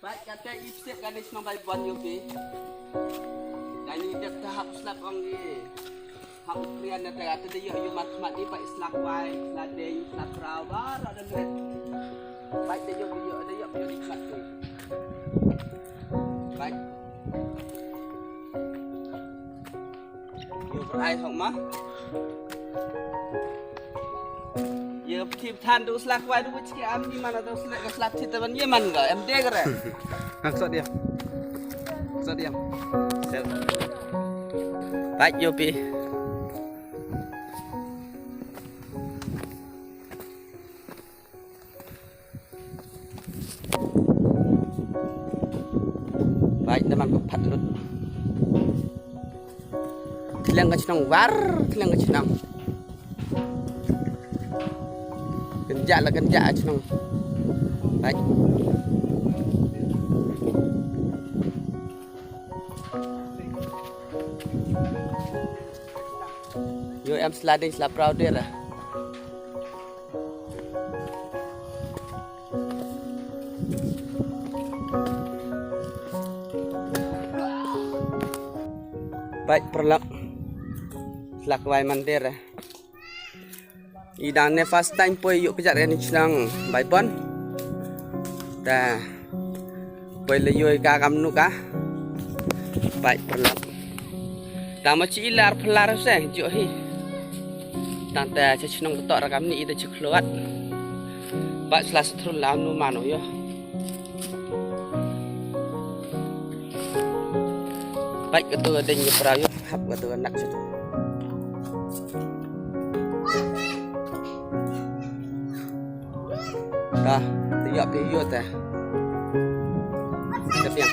Baik kata ipsek gadis nang bai bon yuki. Dan ini dia tahap slap orang ni. Hak krian dia kata dia yo mat di pai slap wai, ladeng, slap rawar ada duit. Baik dia yo di slap tu. Baik. Yo berai hok mah. Yo phim than tu slap wai tu cik am ni mana tu slap thit ban ye man ga em de kare. Maksud dia. Maksud dia. Baik yo pi. Baik teman ko patlut. Tilang ka chinang war, tilang ka chinang. Genjak chinang. Baik. Yo em sliding slap proud dia lah. Baik perlap selak wai mandir idang ne first time poi yuk kejat kan chlang bai bon ta poi le yoi ka kam nu ka baik perlap ta ma chi lar phlar se jo hi tang ta che chnong to ra kam ni ida chi khluat ba slas thrul lam nu mano yo baik ketua ding ye prayo hap ketua nak situ dah tiap dia yo teh. Tapi yang